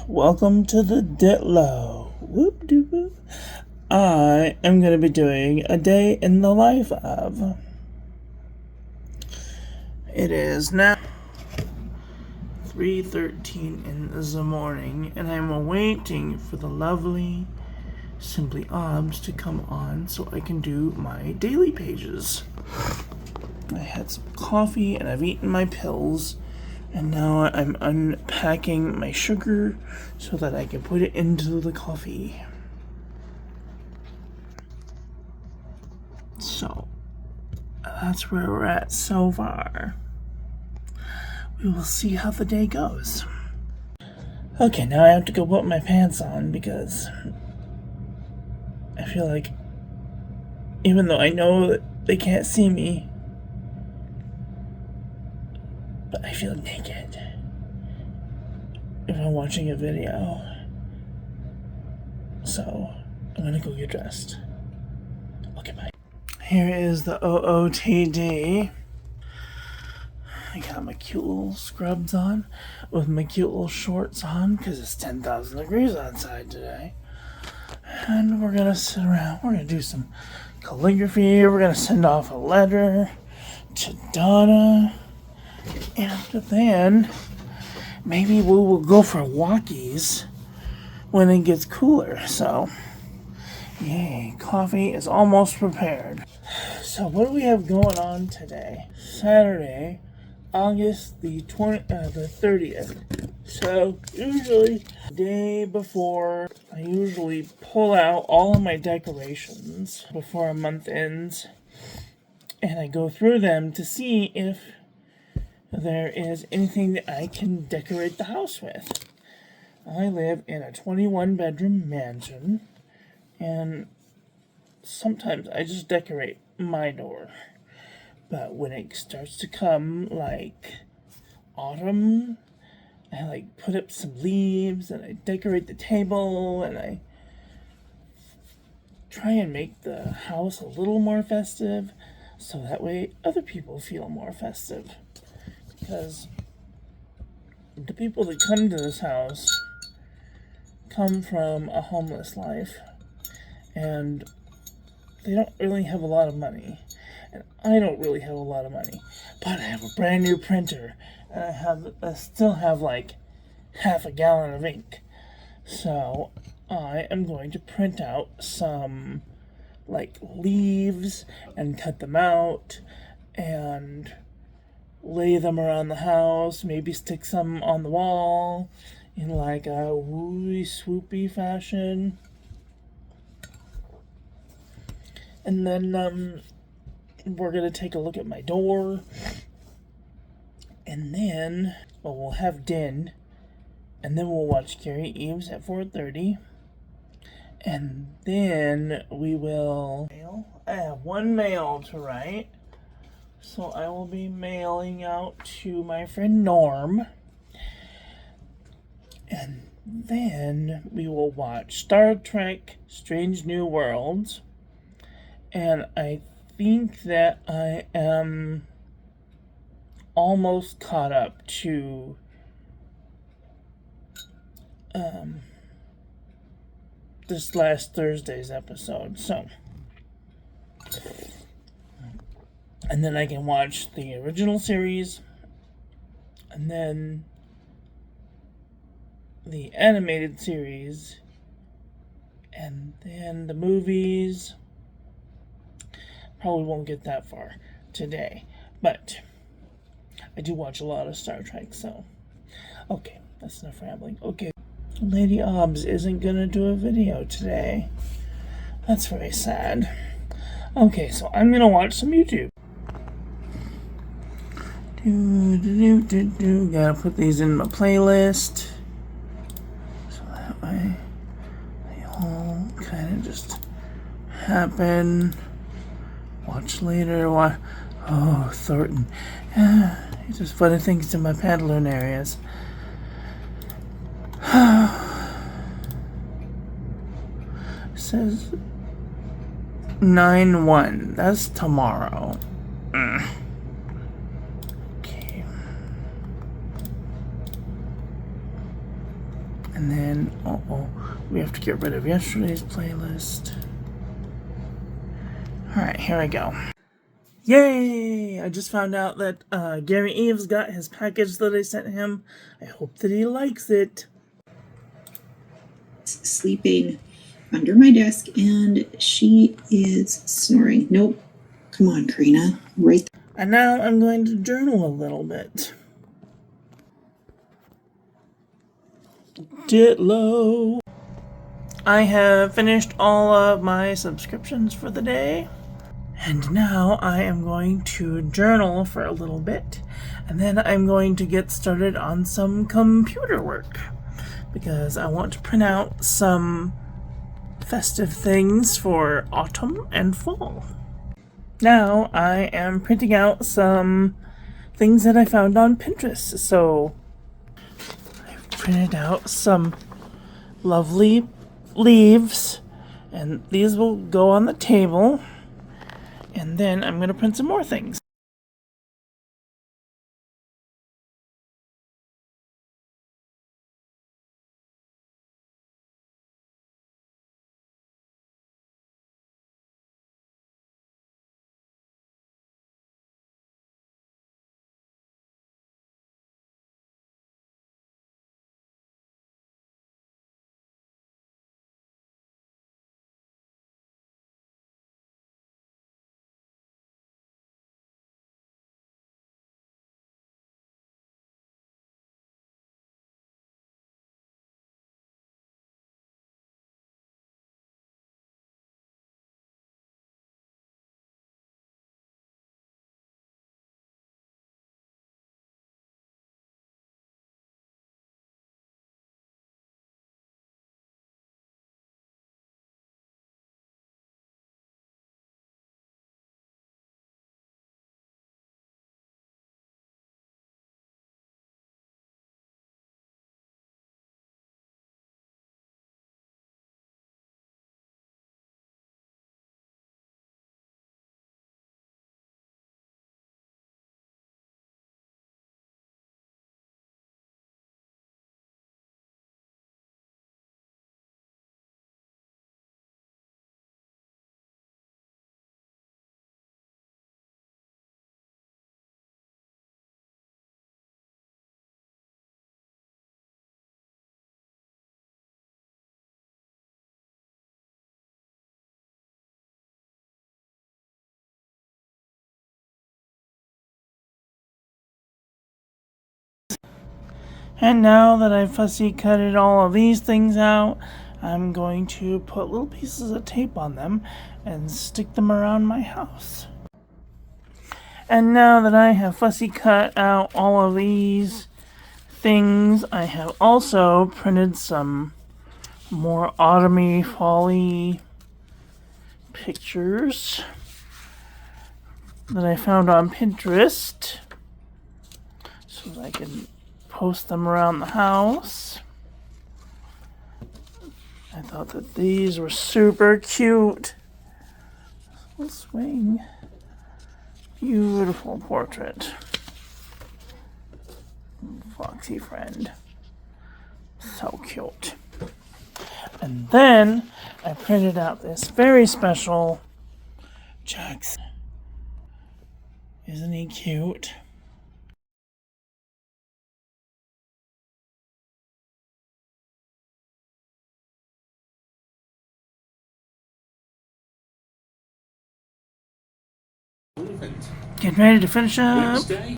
welcome to the DITLO. Whoop doo whoop. I am going to be doing a day in the life of. It is now 3:13 in the morning, and I'm waiting for the lovely Simply Obs to come on so I can do my daily pages. I had some coffee and I've eaten my pills. And now I'm unpacking my sugar so that I can put it into the coffee. So, that's where we're at so far. We will see how the day goes. Okay, now I have to go put my pants on because I feel like, even though I know that they can't see me, but I feel naked if I'm watching a video. So, I'm gonna go get dressed. Okay, bye. Here is the OOTD. I got my cute little scrubs on with my cute little shorts on because it's 10,000 degrees outside today. And we're gonna sit around. We're gonna do some calligraphy. We're gonna send off a letter to Donna. And then, maybe we will go for walkies when it gets cooler. So, yay, coffee is almost prepared. So, what do we have going on today? Saturday, August the 30th. So, usually, the day before, I usually pull out all of my decorations before a month ends. And I go through them to see if there is anything that I can decorate the house with. I live in a 21-bedroom mansion, and sometimes I just decorate my door. But when it starts to come, like, autumn, I, put up some leaves, and I decorate the table, and I try and make the house a little more festive, so that way other people feel more festive. Because the people that come to this house come from a homeless life, and they don't really have a lot of money, and I don't really have a lot of money, but I have a brand new printer, and I still have half a gallon of ink, so I am going to print out some leaves and cut them out and lay them around the house, maybe stick some on the wall in a wooey swoopy fashion. And then we're gonna take a look at my door, and then we'll have din, and then we'll watch Carrie Eves at 4:30, and then we will I have one mail to write. So I will be mailing out to my friend Norm. And then we will watch Star Trek Strange New Worlds. And I think that I am almost caught up to this last Thursday's episode. So, and then I can watch the original series, and then the animated series, and then the movies. Probably won't get that far today, but I do watch a lot of Star Trek, so. Okay, that's enough rambling. Okay, Lady Obs isn't gonna do a video today. That's very sad. Okay, so I'm gonna watch some YouTube. Gotta put these in my playlist so that way they all kind of just happen. Watch later. Oh, Thornton. He just funny things to my pantaloon areas. Says 9/1. That's tomorrow. Okay. And then, we have to get rid of yesterday's playlist. Alright, here we go. Yay! I just found out that Gary Eves got his package that I sent him. I hope that he likes it. Sleeping under my desk, and she is snoring. Nope. Come on, Karina. Right there. And now I'm going to journal a little bit. DITLO. I have finished all of my subscriptions for the day. And now I am going to journal for a little bit. And then I'm going to get started on some computer work. Because I want to print out some festive things for autumn and fall. Now I am printing out some things that I found on Pinterest. So I've printed out some lovely leaves, and these will go on the table. And then I'm going to print some more things. And now that I've fussy cutted all of these things out, I'm going to put little pieces of tape on them and stick them around my house. And now that I have fussy cut out all of these things, I have also printed some more autumny, fall-y pictures that I found on Pinterest, so that I can post them around the house. I thought that these were super cute. Little swing. Beautiful portrait. Foxy friend. So cute. And then I printed out this very special Jackson. Isn't he cute? Getting ready to finish up.